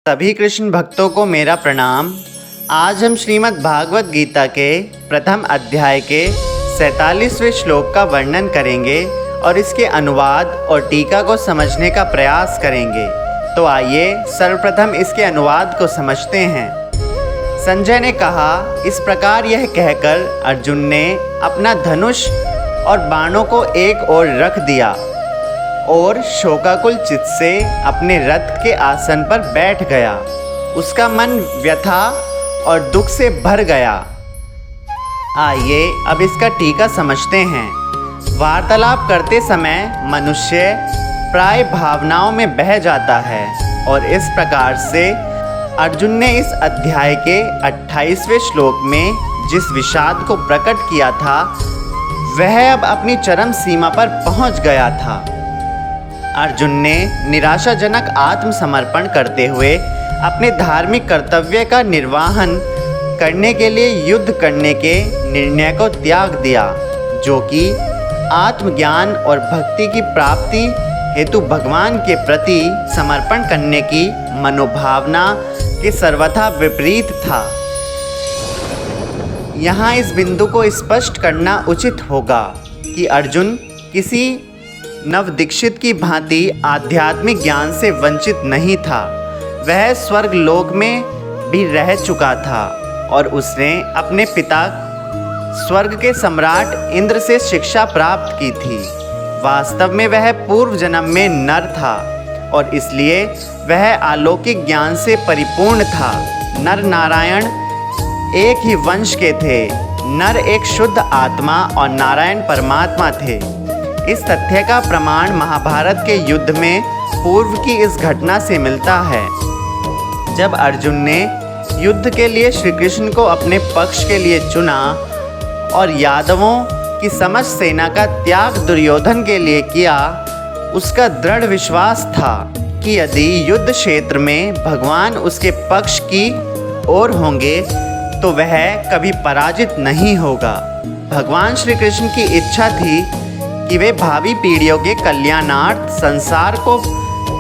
सभी कृष्ण भक्तों को मेरा प्रणाम। आज हम श्रीमद् भागवत गीता के प्रथम अध्याय के 47वें श्लोक का वर्णन करेंगे और इसके अनुवाद और टीका को समझने का प्रयास करेंगे। तो आइए सर्वप्रथम इसके अनुवाद को समझते हैं। संजय ने कहा, इस प्रकार यह कहकर अर्जुन ने अपना धनुष और बाणों को एक ओर रख दिया और शोकाकुल चित्त से अपने रथ के आसन पर बैठ गया। उसका मन व्यथा और दुख से भर गया। आइए अब इसका टीका समझते हैं। वार्तालाप करते समय मनुष्य प्राय भावनाओं में बह जाता है और इस प्रकार से अर्जुन ने इस अध्याय के 28वें श्लोक में जिस विषाद को प्रकट किया था वह अब अपनी चरम सीमा पर पहुंच गया था। अर्जुन ने निराशाजनक आत्मसमर्पण करते हुए अपने धार्मिक कर्तव्य का निर्वहन करने के लिए युद्ध करने के निर्णय को त्याग दिया, जो कि आत्मज्ञान और भक्ति की प्राप्ति हेतु भगवान के प्रति समर्पण करने की मनोभावना के सर्वथा विपरीत था। यहाँ इस बिंदु को स्पष्ट करना उचित होगा कि अर्जुन किसी नवदीक्षित की भांति आध्यात्मिक ज्ञान से वंचित नहीं था। वह स्वर्ग लोक में भी रह चुका था और उसने अपने पिता स्वर्ग के सम्राट इंद्र से शिक्षा प्राप्त की थी। वास्तव में वह पूर्व जन्म में नर था और इसलिए वह अलौकिक ज्ञान से परिपूर्ण था। नर नारायण एक ही वंश के थे। नर एक शुद्ध आत्मा और नारायण परमात्मा थे। इस तथ्य का प्रमाण महाभारत के युद्ध में पूर्व की इस घटना से मिलता है, जब अर्जुन ने युद्ध के लिए श्री कृष्ण को अपने पक्ष के लिए चुना और यादवों की समस्त सेना का त्याग दुर्योधन के लिए किया। उसका दृढ़ विश्वास था कि यदि युद्ध क्षेत्र में भगवान उसके पक्ष की ओर होंगे तो वह कभी पराजित नहीं होगा। भगवान श्री कृष्ण की इच्छा थी कि वे भावी पीढ़ियों के कल्याणार्थ संसार को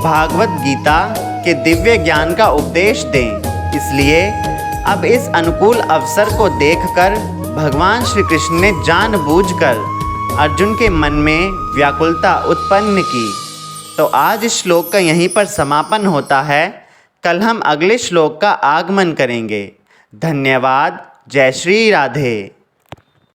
भागवत गीता के दिव्य ज्ञान का उपदेश दें। इसलिए अब इस अनुकूल अवसर को देखकर भगवान श्री कृष्ण ने जानबूझकर अर्जुन के मन में व्याकुलता उत्पन्न की। तो आज इस श्लोक का यहीं पर समापन होता है। कल हम अगले श्लोक का आगमन करेंगे। धन्यवाद। जय श्री राधे।